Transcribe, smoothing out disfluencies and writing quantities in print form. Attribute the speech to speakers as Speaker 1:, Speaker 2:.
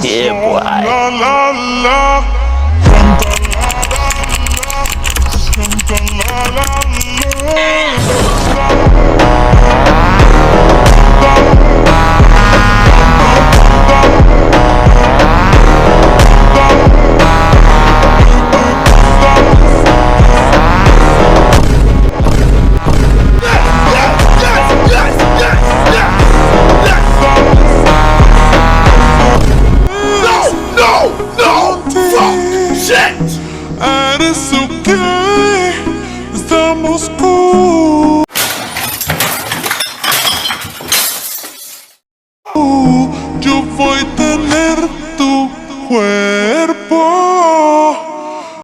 Speaker 1: Yeah, boy.
Speaker 2: La la la, canta la la Eres o que estamos